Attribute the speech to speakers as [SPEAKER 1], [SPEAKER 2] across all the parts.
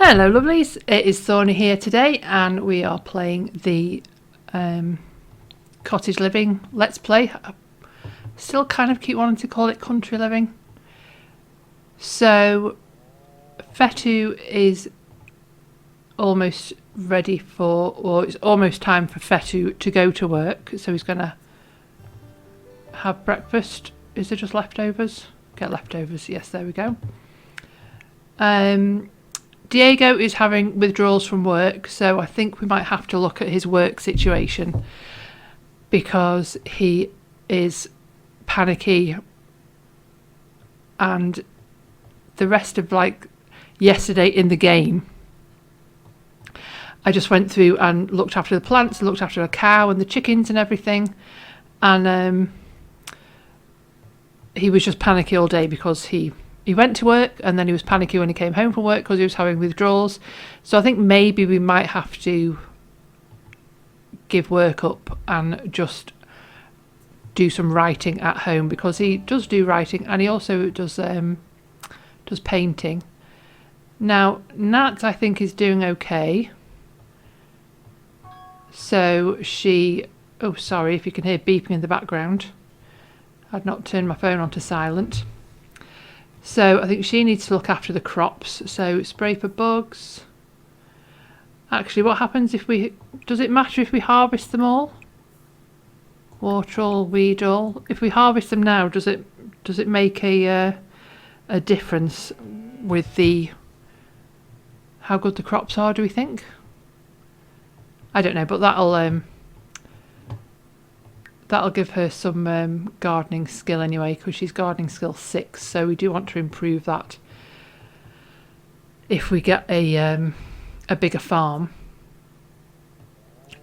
[SPEAKER 1] Hello lovelies, it is Thorny here today and we are playing the cottage living let's play. I still kind of keep wanting to call it country living. So Fetu is almost ready for, or it's almost time for Fetu to go to work, so he's going to have breakfast. Is there just leftovers? Get leftovers, yes, there we go. Diego is having withdrawals from work, so I think we might have to look at his work situation because he is panicky, and the rest of yesterday in the game I just went through and looked after the plants, looked after a cow and the chickens and everything, and he was just panicky all day because he went to work and then he was panicky when he came home from work because he was having withdrawals. So I think maybe we might have to give work up and just do some writing at home, because he does do writing and he also does painting. Now Nat, I think, is doing okay. So she, oh sorry if you can hear beeping in the background, I'd not turned my phone on to silent. So I think she needs to look after the crops. So spray for bugs. Actually, what happens if does it matter if we harvest them all? Water all, weed all. If we harvest them now, does it make a difference with how good the crops are, do we think? I don't know, but that'll give her some gardening skill anyway, because she's gardening skill 6, so we do want to improve that if we get a bigger farm.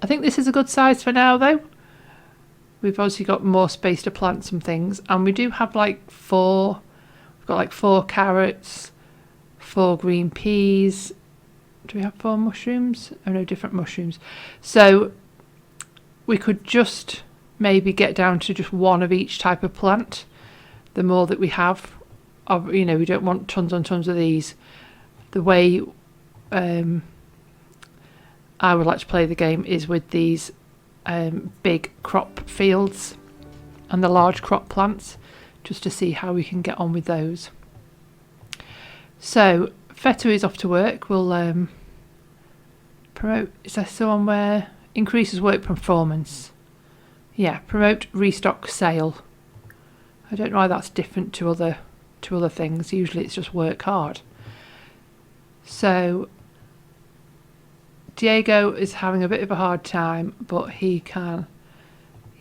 [SPEAKER 1] I think this is a good size for now though. We've obviously got more space to plant some things, and we do have we've got 4 carrots, 4 green peas. Do we have 4 mushrooms? Oh no, different mushrooms. So we could just maybe get down to just 1 of each type of plant. The more that we have, we don't want tons and tons of these. The way I would like to play the game is with these big crop fields and the large crop plants, just to see how we can get on with those. So Fetu is off to work. We'll promote, is there someone where increases work performance? Yeah, promote restock sale. I don't know why that's different to other things. Usually it's just work hard. So Diego is having a bit of a hard time, but he can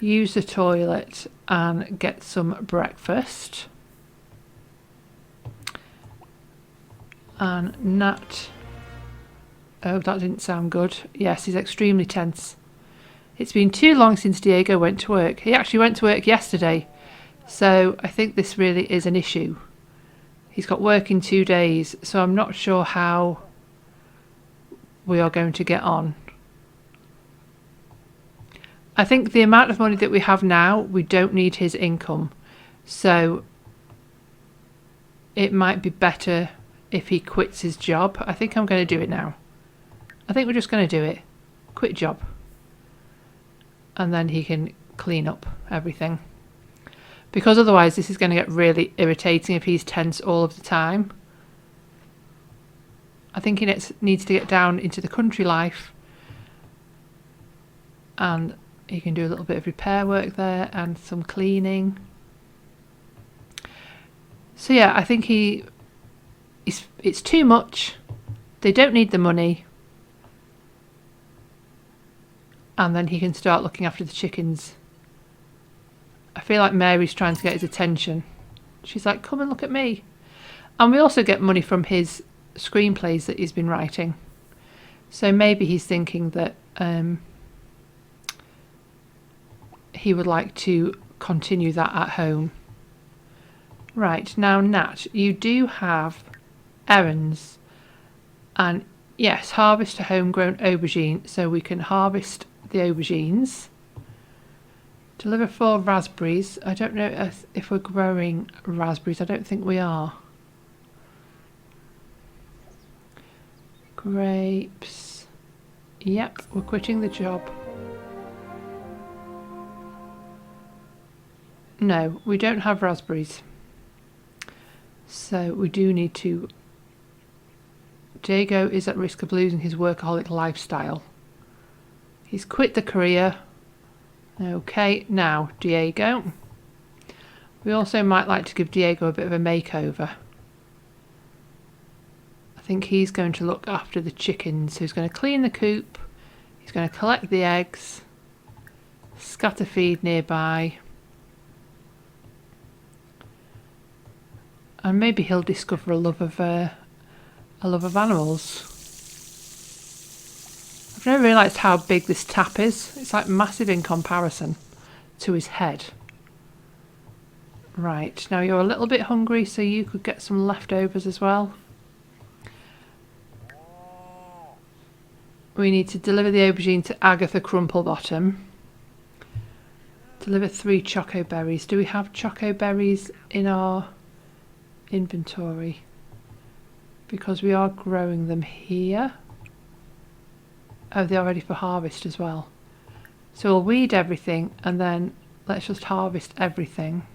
[SPEAKER 1] use the toilet and get some breakfast. And Nat, oh, that didn't sound good. Yes, he's extremely tense. It's been too long since Diego went to work. He actually went to work yesterday, so I think this really is an issue. He's got work in 2 days, so I'm not sure how we are going to get on. I think the amount of money that we have now, we don't need his income, so it might be better if he quits his job. I think I'm going to do it now. I think we're just going to do it. Quit job. And then he can clean up everything. Because otherwise this is going to get really irritating if he's tense all of the time. I think he needs to get down into the country life. And he can do a little bit of repair work there and some cleaning. So yeah, I think it's too much. They don't need the money. And then he can start looking after the chickens. I feel like Mary's trying to get his attention. She's like, come and look at me. And we also get money from his screenplays that he's been writing. So maybe he's thinking that he would like to continue that at home. Right, now Nat, you do have errands. And yes, harvest a homegrown aubergine, so we can harvest the aubergines. Deliver 4 raspberries. I don't know if we're growing raspberries. I don't think we are. Grapes. Yep, we're quitting the job. No, we don't have raspberries. So we do need to... Diego is at risk of losing his workaholic lifestyle. He's quit the career. Okay, now Diego. We also might like to give Diego a bit of a makeover. I think he's going to look after the chickens. So he's going to clean the coop. He's going to collect the eggs. Scatter feed nearby. And maybe he'll discover a love of animals. I've never realised how big this tap is. It's like massive in comparison to his head. Right, now you're a little bit hungry, so you could get some leftovers as well. We need to deliver the aubergine to Agatha Crumplebottom. Deliver 3 choco berries. Do we have choco berries in our inventory? Because we are growing them here. Oh, they're ready for harvest as well. So we'll weed everything and then let's just harvest everything.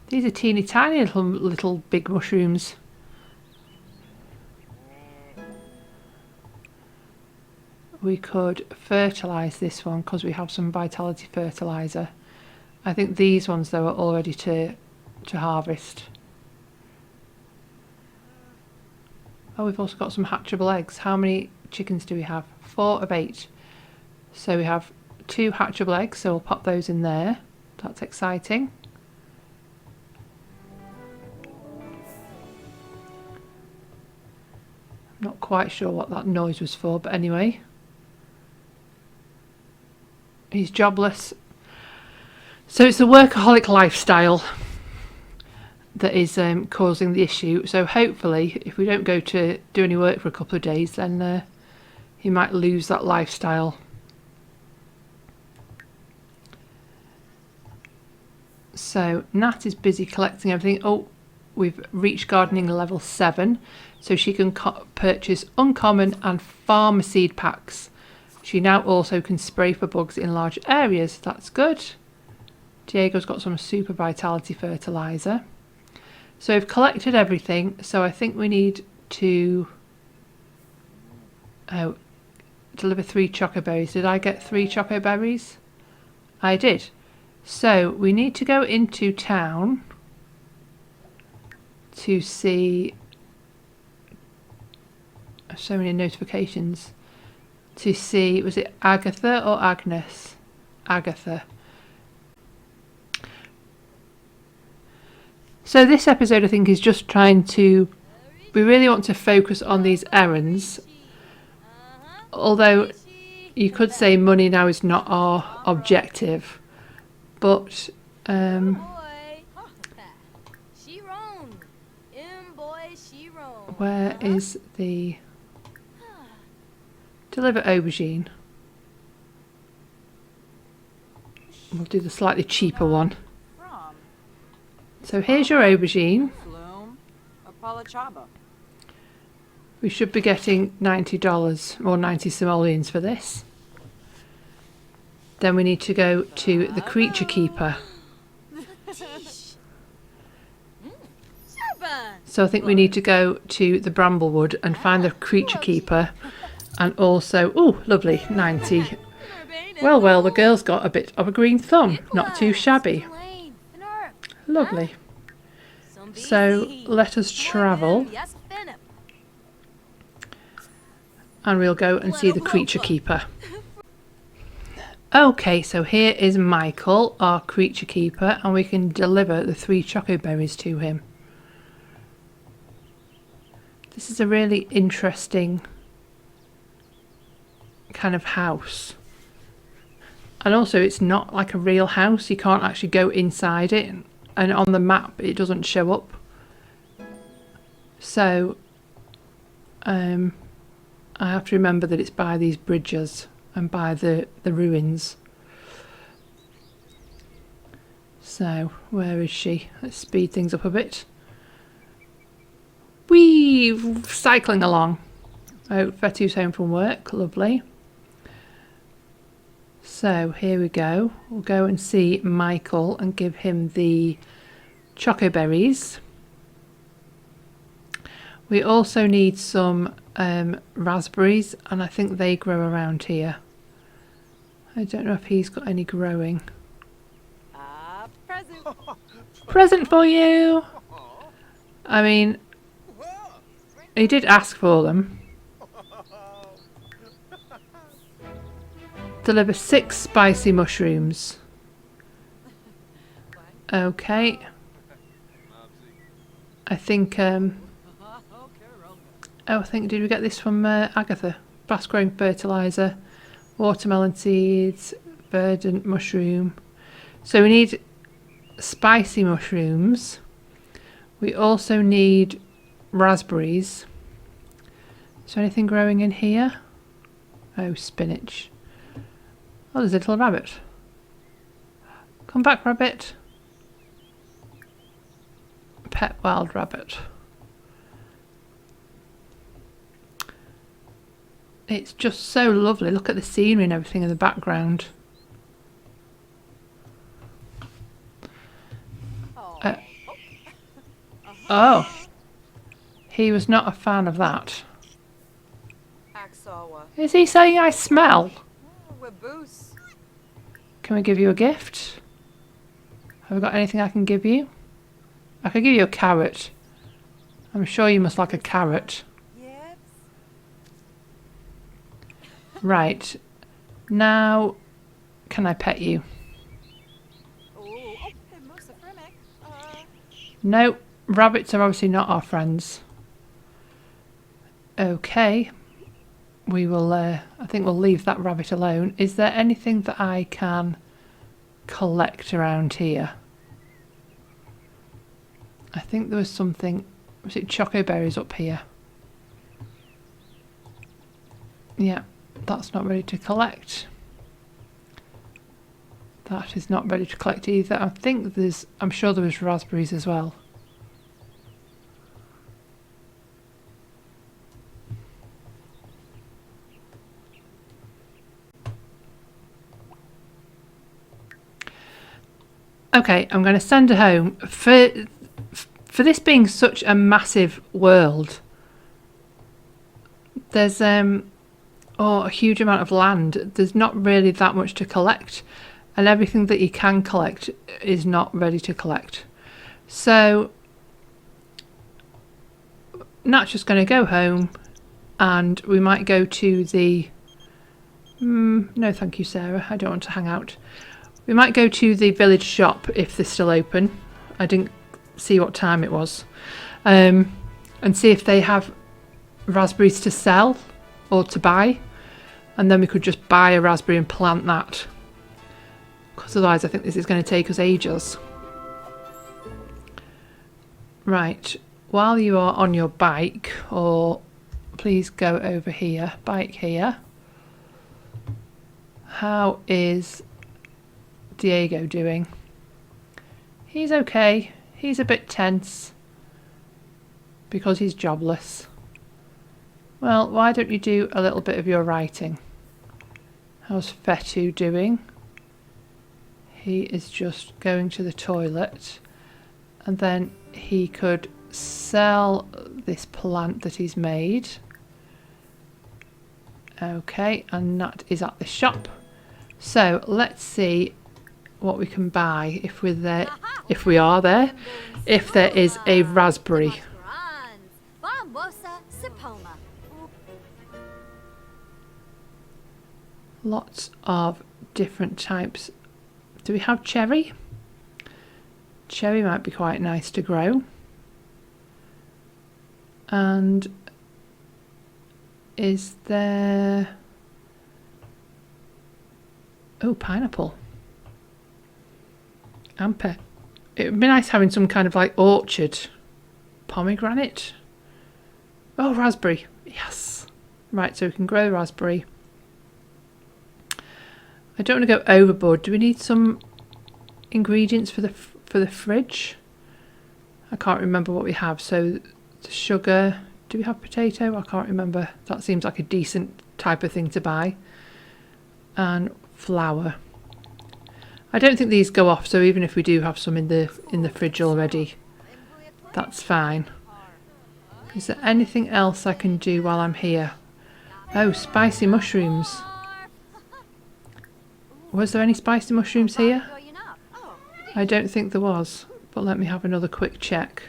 [SPEAKER 1] These are teeny tiny little big mushrooms. We could fertilise this one because we have some vitality fertiliser. I think these ones though are all ready to harvest. Oh, we've also got some hatchable eggs. How many chickens do we have? 4 of 8. So we have 2 hatchable eggs, so we'll pop those in there. That's exciting. Not quite sure what that noise was for, but anyway. He's jobless. So it's the workaholic lifestyle that is causing the issue. So hopefully, if we don't go to do any work for a couple of days, then he might lose that lifestyle. So Nat is busy collecting everything. Oh, we've reached gardening level 7. So she can purchase uncommon and farmer seed packs. She now also can spray for bugs in large areas. That's good. Diego's got some super vitality fertiliser. So we've collected everything. So I think we need to deliver 3 choco berries. Did I get 3 choco berries? I did. So we need to go into town to see... So many notifications. To see, was it Agatha or Agnes? Agatha. So this episode I think is just trying to... We really want to focus on these errands. Although you could say money now is not our objective. But... where is the... Deliver aubergine. We'll do the slightly cheaper one. So here's your aubergine. We should be getting $90 or 90 simoleons for this. Then we need to go to the creature keeper. So I think we need to go to the Bramblewood and find the creature keeper. And also, oh, lovely, 90. Well, the girl's got a bit of a green thumb. Not too shabby. Lovely. So let us travel. And we'll go and see the creature keeper. Okay, so here is Michael, our creature keeper, and we can deliver the 3 choco berries to him. This is a really interesting kind of house. And also it's not like a real house. You can't actually go inside it. And on the map it doesn't show up. So I have to remember that it's by these bridges and by the ruins. So where is she? Let's speed things up a bit. Whee! Cycling along. Oh, Fetu's home from work. Lovely. So here we go. We'll go and see Michael and give him the choco berries. We also need some raspberries, and I think they grow around here. I don't know if he's got any growing.
[SPEAKER 2] Present.
[SPEAKER 1] Present for you! I mean, he did ask for them. Deliver 6 spicy mushrooms. Okay. I think, oh, I think, did we get this from Agatha? Fast growing fertiliser, watermelon seeds, verdant mushroom. So we need spicy mushrooms. We also need raspberries. Is there anything growing in here? Oh, spinach. Oh, there's a little rabbit. Come back, rabbit. Pet wild rabbit. It's just so lovely. Look at the scenery and everything in the background. Oh. He was not a fan of that. Is he saying I smell? Can we give you a gift? Have we got anything I can give you? I could give you a carrot. I'm sure you must like a carrot.
[SPEAKER 2] Yes.
[SPEAKER 1] Right. Now, can I pet you? No, rabbits are obviously not our friends. Okay. We will, I think we'll leave that rabbit alone. Is there anything that I can collect around here? I think there was something, was it choco berries up here? Yeah, that's not ready to collect. That is not ready to collect either. I think there's, I'm sure there was raspberries as well. Okay, I'm going to send her home. For this being such a massive world, there's a huge amount of land. There's not really that much to collect, and everything that you can collect is not ready to collect. So Nat's just going to go home, and we might go to the... no, thank you, Sarah. I don't want to hang out. We might go to the village shop if they're still open. I didn't see what time it was. And see if they have raspberries to sell or to buy. And then we could just buy a raspberry and plant that. Because otherwise I think this is going to take us ages. Right. While you are on your bike, or please go over here. Bike here. How is Diego doing? He's okay. He's a bit tense because he's jobless. Well, why don't you do a little bit of your writing? How's Fetu doing? He is just going to the toilet, and then he could sell this plant that he's made. Okay, and that is at the shop. So let's see what we can buy if we're there, if we are there, if there is a raspberry. Lots of different types. Do we have cherry? Cherry might be quite nice to grow. And is there... oh, pineapple. Amper. It would be nice having some kind of like orchard. Pomegranate. Oh, raspberry. Yes. Right, so we can grow raspberry. I don't want to go overboard. Do we need some ingredients for the fridge? I can't remember what we have. So Sugar. Do we have potato? I can't remember. That seems like a decent type of thing to buy. And flour. I don't think these go off, so even if we do have some in the fridge already, that's fine. Is there anything else I can do while I'm here? Oh, spicy mushrooms. Was there any spicy mushrooms here? I don't think there was, but let me have another quick check.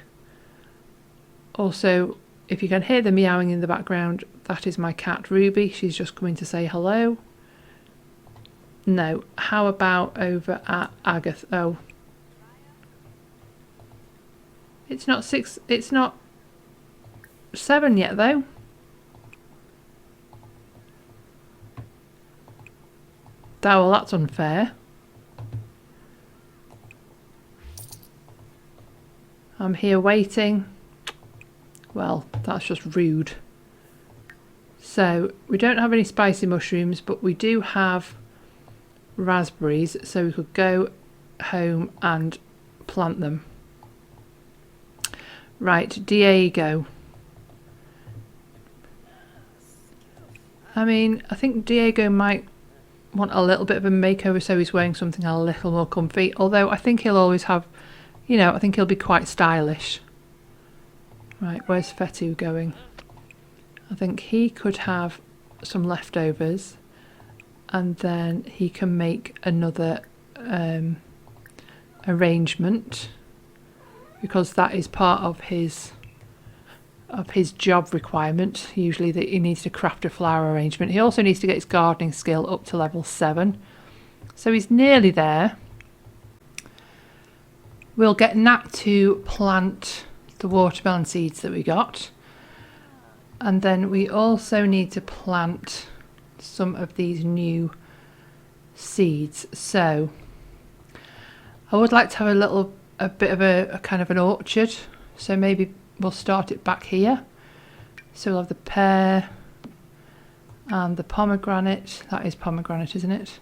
[SPEAKER 1] Also, if you can hear the meowing in the background, that is my cat Ruby. She's just coming to say hello. No, how about over at Agatha? Oh. It's not 6, it's not 7 yet though. Oh, well, that's unfair. I'm here waiting. Well, that's just rude. So, we don't have any spicy mushrooms, but we do have raspberries, so we could go home and plant them. Right, Diego. I mean, I think Diego might want a little bit of a makeover, so he's wearing something a little more comfy, although I think he'll always have, you know, I think he'll be quite stylish. Right, where's Fetu going? I think he could have some leftovers and then he can make another arrangement, because that is part of his job requirement, usually, that he needs to craft a flower arrangement. He also needs to get his gardening skill up to level 7. So he's nearly there. We'll get Nat to plant the watermelon seeds that we got. And then we also need to plant some of these new seeds. So I would like to have a bit of a kind of an orchard. So maybe we'll start it back here. So we'll have the pear and the pomegranate. That is pomegranate, isn't it?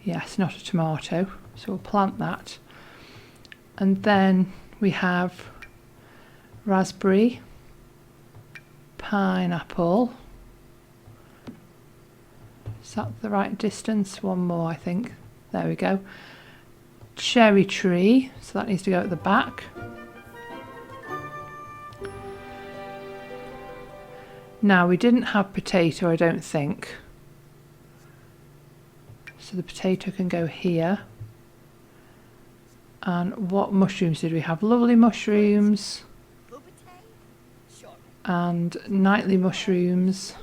[SPEAKER 1] Yes, not a tomato. So we'll plant that. And then we have raspberry, pineapple. Is that the right distance? One more, I think. There we go. Cherry tree. So that needs to go at the back. Now, we didn't have potato, I don't think. So the potato can go here. And what mushrooms did we have? Lovely mushrooms. And nightly mushrooms.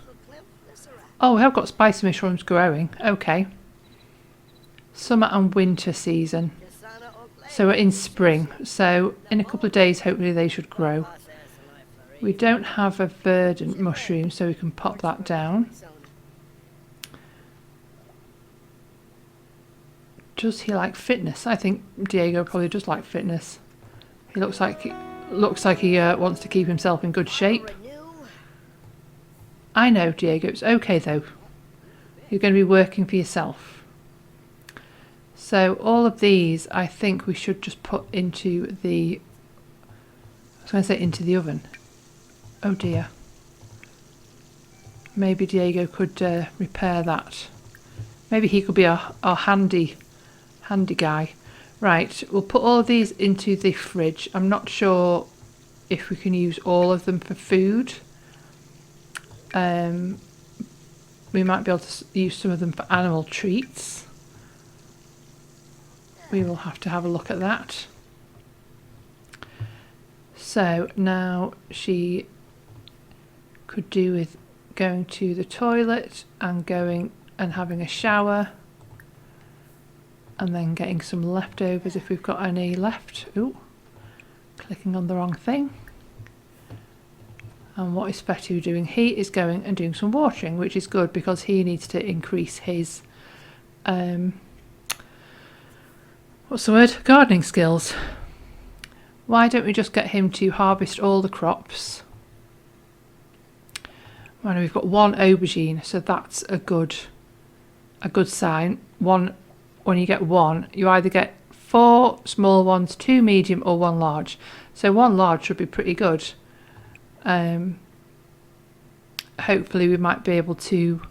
[SPEAKER 1] Oh, we have got spicy mushrooms growing. Okay. Summer and winter season. So we're in spring. So in a couple of days, hopefully they should grow. We don't have a verdant mushroom, so we can pop that down. Does he like fitness? I think Diego probably does like fitness. He looks like he wants to keep himself in good shape. I know, Diego. It's okay though. You're going to be working for yourself. So all of these, I think we should just put into the. I was going to say into the oven. Oh dear. Maybe Diego could repair that. Maybe he could be our handy guy. Right, we'll put all of these into the fridge. I'm not sure if we can use all of them for food. We might be able to use some of them for animal treats. We will have to have a look at that. So now she could do with going to the toilet and going and having a shower, and then getting some leftovers if we've got any left. Ooh, clicking on the wrong thing. And what is Fetu doing? He is going and doing some watering, which is good because he needs to increase his what's the word? Gardening skills. Why don't we just get him to harvest all the crops? Well, we've got one aubergine, so that's a good sign. One, when you get one, you either get 4 small ones, 2 medium, or 1 large. So 1 large should be pretty good. hopefully we might be able to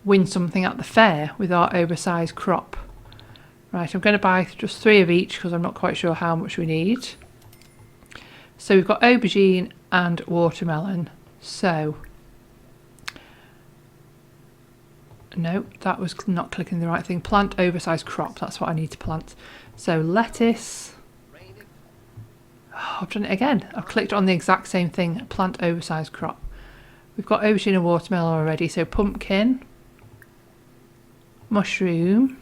[SPEAKER 1] win something at the fair with our oversized crop. Right, I'm going to buy just 3 of each because I'm not quite sure how much we need. So we've got aubergine and watermelon. So, no, that was not clicking the right thing. Plant oversized crop, that's what I need to plant. So lettuce. Oh, I've done it again. I've clicked on the exact same thing, plant oversized crop. We've got aubergine and watermelon already, so pumpkin, mushroom,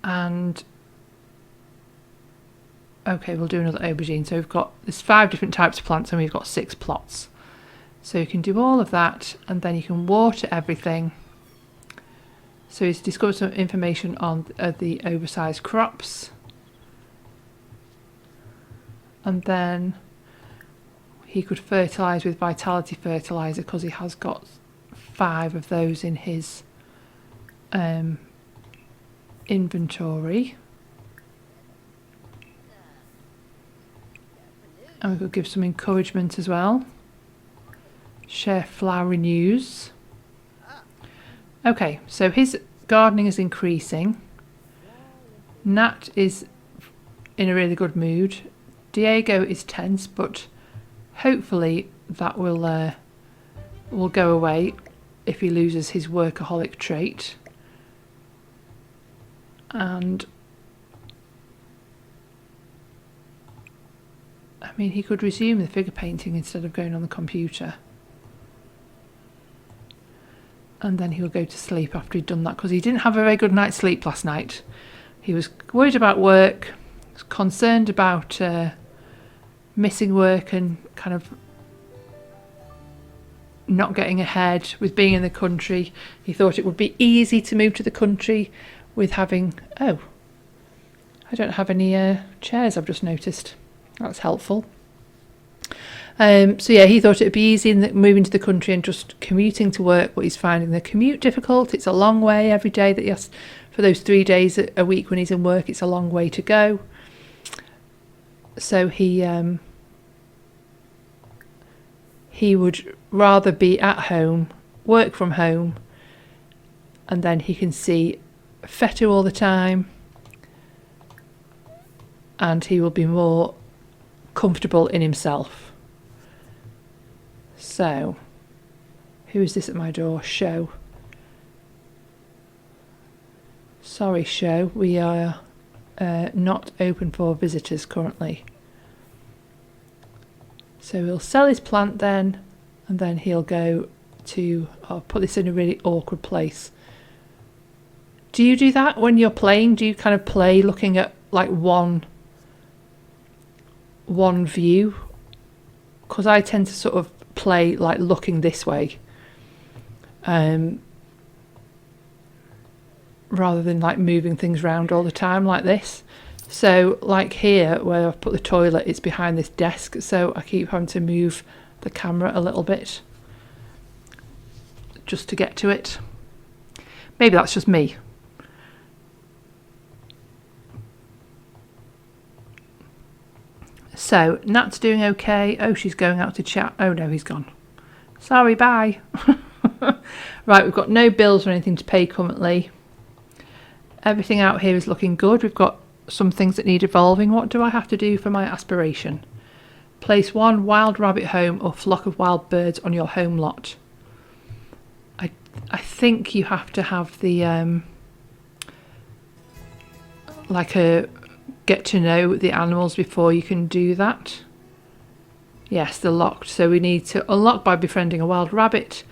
[SPEAKER 1] and okay, we'll do another aubergine. So there's 5 different types of plants and we've got 6 plots. So you can do all of that and then you can water everything. So he's discovered some information on the oversized crops. And then he could fertilise with vitality fertiliser because he has got 5 of those in his inventory. And we could give some encouragement as well. Share flowery news. Okay, so his gardening is increasing. Nat is in a really good mood. Diego is tense, but hopefully that will go away if he loses his workaholic trait. And I mean, he could resume the figure painting instead of going on the computer. And then he'll go to sleep after he'd done that, because he didn't have a very good night's sleep last night. He was worried about work, was concerned about missing work and kind of not getting ahead with being in the country. He thought it would be easy to move to the country with having... Oh, I don't have any chairs, I've just noticed. That's helpful. So yeah, he thought it would be easy moving to the country and just commuting to work, but he's finding the commute difficult. It's a long way every day that he has, for those 3 days a week when he's in work, it's a long way to go. So he would rather be at home, work from home, and then he can see Fetu all the time, and he will be more comfortable in himself. So, who is this at my door? Show. Sorry, Show, we are not open for visitors currently. So he'll sell his plant then, and then he'll go to... I'll put this in a really awkward place. Do you do that when you're playing? Do you kind of play looking at like one view? Because I tend to sort of play like looking this way, rather than like moving things around all the time like this. So like here where I've put the toilet, it's behind this desk, so I keep having to move the camera a little bit just to get to it. Maybe that's just me. So Nat's doing okay. Oh, she's going out to chat. Oh no, he's gone. Sorry, bye. Right, we've got no bills or anything to pay currently. Everything out here is looking good. We've got some things that need evolving. What do I have to do for my aspiration? Place 1 wild rabbit home or flock of wild birds on your home lot. I think you have to have the like a get to know the animals before you can do that. Yes, they're locked. So we need to unlock by befriending a wild rabbit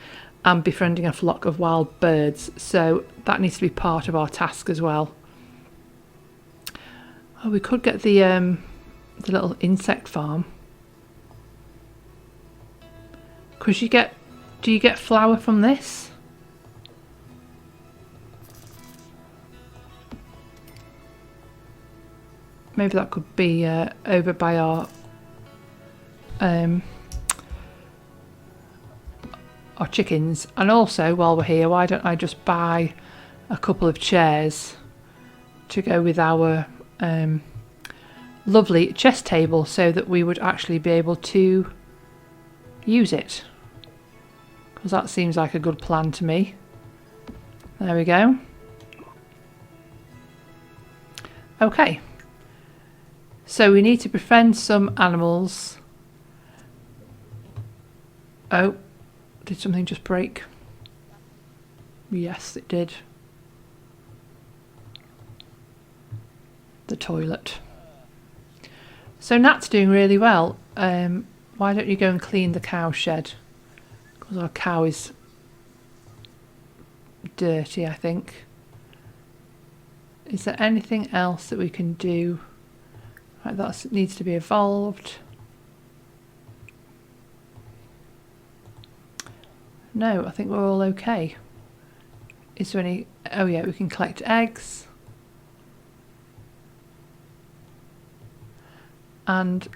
[SPEAKER 1] and befriending a flock of wild birds. So that needs to be part of our task as well. Oh, we could get the little insect farm. Because do you get flour from this? Maybe that could be over by our chickens. And also, while we're here, why don't I just buy a couple of chairs to go with our lovely chess table so that we would actually be able to use it, because that seems like a good plan to me. There we go. Okay, so we need to befriend some animals. Oh, did something just break? Yes, it did. The toilet. So Nat's doing really well. Why don't you go and clean the cow shed? Because our cow is dirty, I think. Is there anything else that we can do? Right, that needs to be evolved. No, I think we're all okay. Is there any... Oh yeah, we can collect eggs. And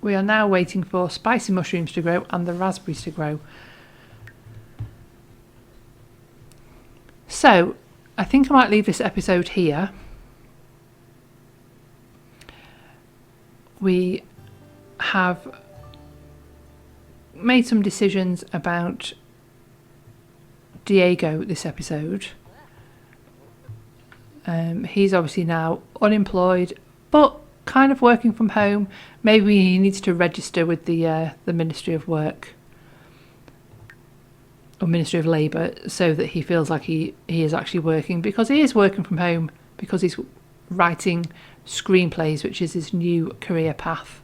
[SPEAKER 1] we are now waiting for spicy mushrooms to grow and the raspberries to grow. So, I think I might leave this episode here. We have made some decisions about Diego this episode. He's obviously now unemployed, but kind of working from home. Maybe he needs to register with the Ministry of Work or Ministry of Labour so that he feels like he is actually working, because he is working from home because he's writing screenplays, which is his new career path.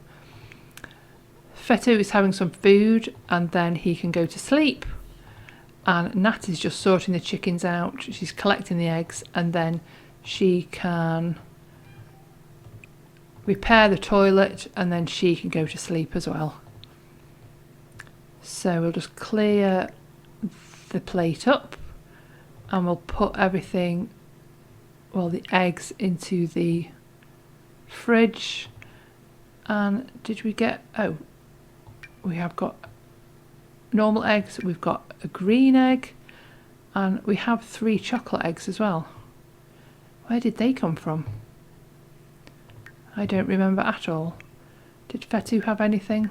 [SPEAKER 1] Fetu is having some food and then he can go to sleep, and Nat is just sorting the chickens out. She's collecting the eggs and then she can repair the toilet and then she can go to sleep as well. So we'll just clear the plate up and we'll put everything, well, the eggs into the fridge. And did we get... Oh, we have got normal eggs, we've got a green egg, and we have 3 chocolate eggs as well. Where did they come from? I don't remember at all. Did Fetu have anything?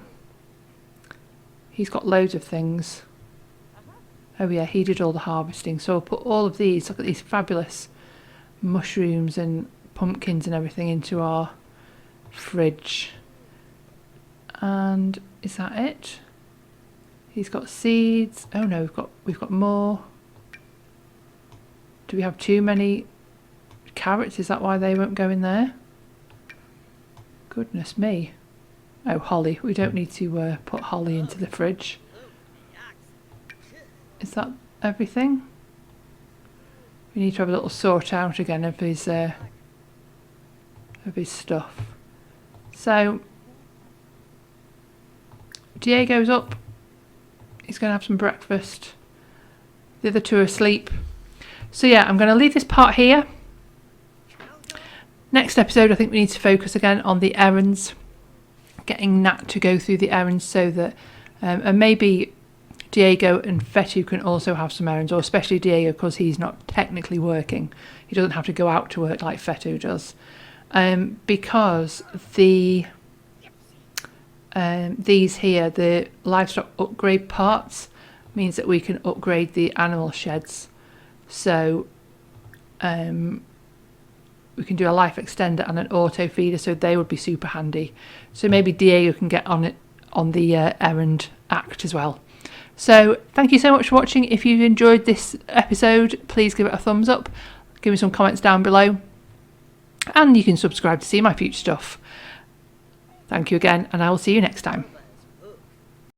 [SPEAKER 1] He's got loads of things. Oh yeah, he did all the harvesting. So I'll put all of these, look at these fabulous mushrooms and pumpkins and everything into our fridge. And is that it? He's got seeds. Oh no, we've got more. Do we have too many carrots? Is that why they won't go in there? Goodness me. Oh, holly. We don't need to put holly into the fridge. Is that everything? We need to have a little sort out again of his stuff. So Diego's up. He's going to have some breakfast. The other 2 are asleep. So yeah, I'm going to leave this part here. Next episode, I think we need to focus again on the errands. Getting Nat to go through the errands so that... and maybe Diego and Fetu can also have some errands, or especially Diego because he's not technically working. He doesn't have to go out to work like Fetu does. Because these here, the livestock upgrade parts, means that we can upgrade the animal sheds. So we can do a life extender and an auto feeder, so they would be super handy. So maybe Diego can get on it on the errand act as well. So thank you so much for watching. If you enjoyed this episode, please give it a thumbs up. Give me some comments down below. And you can subscribe to see my future stuff. Thank you again, and I will see you next time.